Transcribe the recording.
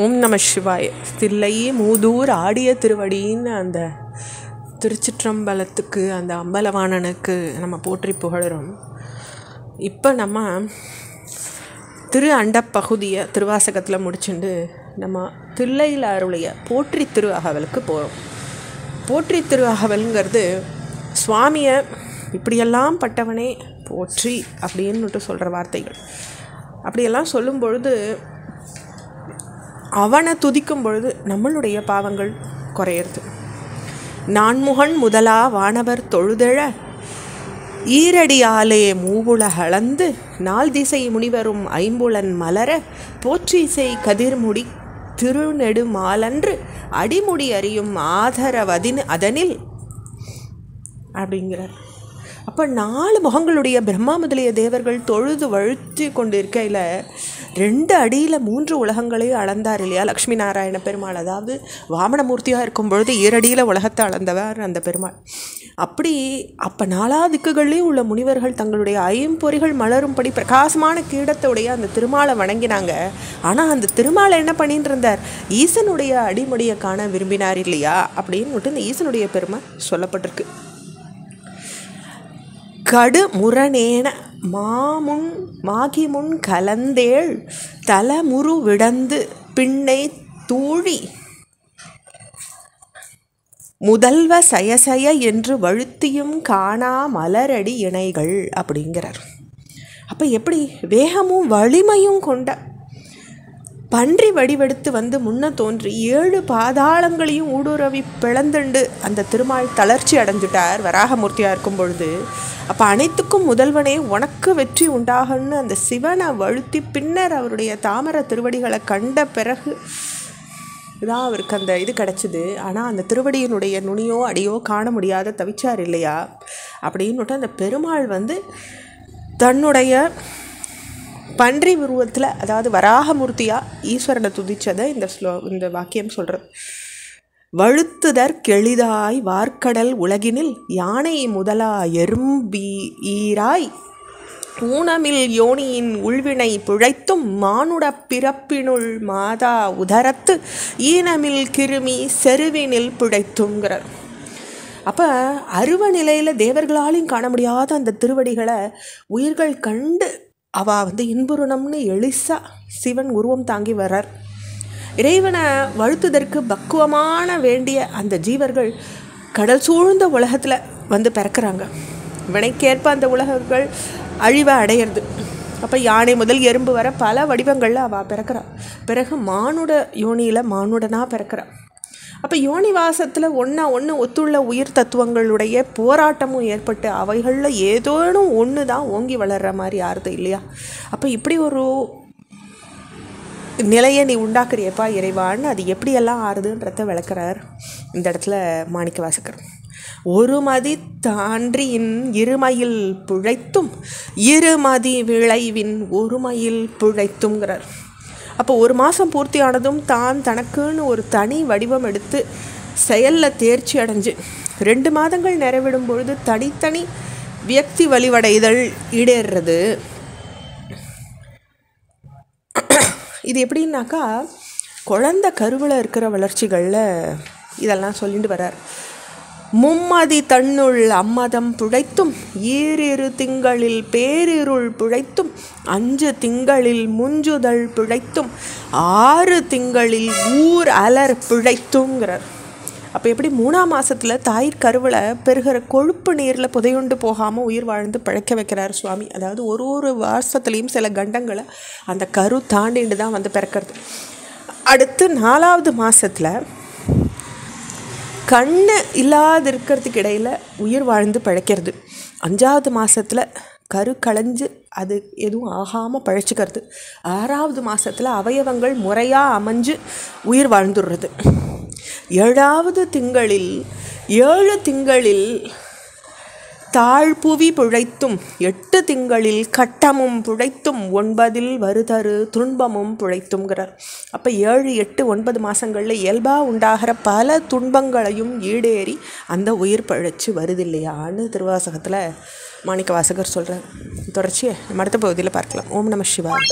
ஓம் நம சிவாய. தில்லை மூதூர் ஆடிய திருவடின்னு அந்த திருச்சிற்றம்பலத்துக்கு, அந்த அம்பலவாணனுக்கு நம்ம போற்றி புகழுறோம். இப்போ நம்ம திரு அண்டப்பகுதியை திருவாசகத்தில் முடிச்சுட்டு நம்ம தில்லையில் அருளிய போற்றி திரு அகவலுக்கு போகிறோம். போற்றி திரு அகவலுங்கிறது சுவாமியை இப்படியெல்லாம் பட்டவனே போற்றி அப்படின்னுட்டு சொல்கிற வார்த்தைகள். அப்படியெல்லாம் சொல்லும் பொழுது, அவனை துதிக்கும் பொழுது நம்மளுடைய பாவங்கள் குறையிறது. நான்முகன் முதலா வானவர் தொழுதெழ ஈரடியாலே மூவுலகளந்து நாள் திசை முனிவரும் ஐம்புலன் மலர போற்றிசை கதிர்முடி திருநெடுமாலன்று அடிமுடி அறியும் ஆதரவதின் அதனில் அப்படிங்கிறார். அப்போ 4 முகங்களுடைய பிரம்மா முதலிய தேவர்கள் தொழுது வழுத்தி கொண்டு இருக்கையில் 2 அடியில் 3 உலகங்களையும் அளந்தார் இல்லையா லக்ஷ்மி நாராயண பெருமாள். அதாவது வாமனமூர்த்தியாக இருக்கும் பொழுது 7 அடியில் உலகத்தை அளந்தவர் அந்த பெருமாள். அப்போ 4 திக்குகள்லேயும் உள்ள முனிவர்கள் தங்களுடைய ஐம்பொறிகள் மலரும்படி பிரகாசமான கீடத்துடைய அந்த திருமாலை வணங்கினாங்க. ஆனால் அந்த திருமாலை என்ன பண்ணிட்டு இருந்தார்? ஈசனுடைய அடிமுடியை காண விரும்பினார் இல்லையா அப்படின்னு இந்த ஈசனுடைய பெருமை சொல்லப்பட்டிருக்கு. கடு முரணேன மாமுன் மாகிமுன் கலந்தேள் தலமுரு விடந்து பின்னை தூழி முதல்வ சயசய என்று வழுத்தியும் காணா மலரடி இணைகள் அப்படிங்கிறார். அப்போ எப்படி வேகமும் வலிமையும் கொண்ட பன்றி வடிவெடுத்து வந்து முன்ன தோன்றி 7 பாதாளங்களையும் ஊடுருவி பிளந்துண்டு அந்த திருமால் தளர்ச்சி அடைஞ்சிட்டார் வராகமூர்த்தியாக இருக்கும் பொழுது. அப்போ அனைத்துக்கும் முதல்வனே உனக்கு வெற்றி உண்டாகன்னு அந்த சிவனை வழுத்தி பின்னர் அவருடைய தாமரை திருவடிகளை கண்ட பிறகு தான் அவருக்கு அந்த இது கிடச்சிது. ஆனால் அந்த திருவடியினுடைய நுனியோ அடியோ காண முடியாத தவிச்சார் இல்லையா அப்படின்னுட்டு அந்த பெருமாள் வந்து தன்னுடைய பன்றி உருவத்தில், அதாவது வராகமூர்த்தியாக ஈஸ்வரனை துதிச்சதை இந்த வாக்கியம் சொல்கிறது. வழுத்துதற் கெளிதாய் வார்க்கடல் உலகினில் யானை முதலா எறும்பி ஈராய் ஊனமில் யோனியின் உள்வினை பிழைத்தும் மானுட பிறப்பினுள் மாதா உதரத்து ஈனமில் கிருமி செருவினில் பிழைத்துங்கிறார். அப்போ அருவ நிலையில் தேவர்களாலையும் காண முடியாத அந்த திருவடிகளை உயிர்கள் கண்டு அவள் வந்து இன்புறணும்னு எளிசா சிவன் உருவம் தாங்கி வர்றார். இறைவனை வழுத்துதற்கு பக்குவமான வேண்டிய அந்த ஜீவர்கள் கடல் சூழ்ந்த உலகத்தில் வந்து பிறக்கிறாங்க. வினைக்கேற்ப அந்த உலகங்கள் அழிவை அடையிறது. அப்போ யானை முதல் எறும்பு வர பல வடிவங்களில் அவள் பிறக்கிறாள். பிறகு மானுட யோனியில் மானுடனாக பிறக்கிறாள். அப்போ யோனி வாசத்தில் ஒன்று ஒத்துள்ள உயிர் தத்துவங்களுடைய போராட்டமும் ஏற்பட்டு அவைகளில் ஏதோனும் ஒன்று தான் ஓங்கி வளர்கிற மாதிரி ஆறுது இல்லையா. அப்போ இப்படி ஒரு நிலையை நீ உண்டாக்குறியப்பா இறைவான்னு அது எப்படியெல்லாம் ஆறுதுன்றத விளக்குறார் இந்த இடத்துல மாணிக்க வாசகர். ஒரு மதி தான்றியின் இருமையில் பிழைத்தும் இருமதி விளைவின் ஒருமையில் பிழைத்துங்கிறார். அப்போ 1 மாதம் பூர்த்தியானதும் தான் தனக்குன்னு ஒரு தனி வடிவம் எடுத்து செயலில் தேர்ச்சி அடைஞ்சு 2 மாதங்கள் நிறைவிடும் பொழுது தனித்தனி வியக்தி வழிவடைதல் ஈடேறுறது. இது எப்படின்னாக்கா குழந்தை கருவில் இருக்கிற வளர்ச்சிகளில் இதெல்லாம் சொல்லிட்டு வர்றார். மும்மதி தன்னுள் அம்மதம் பிழைத்தும் 2 திங்களில் பேரிருள் பிழைத்தும் 5 திங்களில் முஞ்சுதல் பிழைத்தும் 6 திங்களில் ஊர் அலர் பிழைத்துங்கிறார். அப்போ எப்படி 3ஆம் மாதத்தில் தாயிற் கருவில் பெருகிற கொழுப்பு நீரில் புதையுண்டு போகாமல் உயிர் வாழ்ந்து பிழைக்க வைக்கிறார் சுவாமி. அதாவது ஒரு வருஷத்துலேயும் சில கண்டங்களை அந்த கரு தாண்டிட்டு தான் வந்து பிறக்கிறது. அடுத்து 4ஆவது மாதத்தில் கண்ணு இல்லாது இருக்கிறதுக்கு இடையில் உயிர் வாழ்ந்து பிழைக்கிறது. 5ஆவது மாதத்தில் கரு களைஞ்சு அது எதுவும் ஆகாமல் பழச்சிக்கிறது. 6ஆவது மாதத்தில் அவயவங்கள் முறையாக அமைஞ்சு உயிர் வாழ்ந்துடுறது. 7ஆவது திங்களில் 7 திங்களில் தாழ்புவி பிழைத்தும் 8 திங்களில் கட்டமும் பிழைத்தும் 9 வருதரு துன்பமும் பிழைத்துங்கிறார். அப்போ 7, 8, 9 மாதங்களில் இயல்பாக உண்டாகிற பல துன்பங்களையும் ஈடேறி அந்த உயிர் பிழைச்சி வருது இல்லையான்னு திருவாசகத்தில் மாணிக்க வாசகர் சொல்கிறார். தொடர்ச்சியை நம்ம அடுத்த பகுதியில் பார்க்கலாம். ஓம் நம சிவாய்.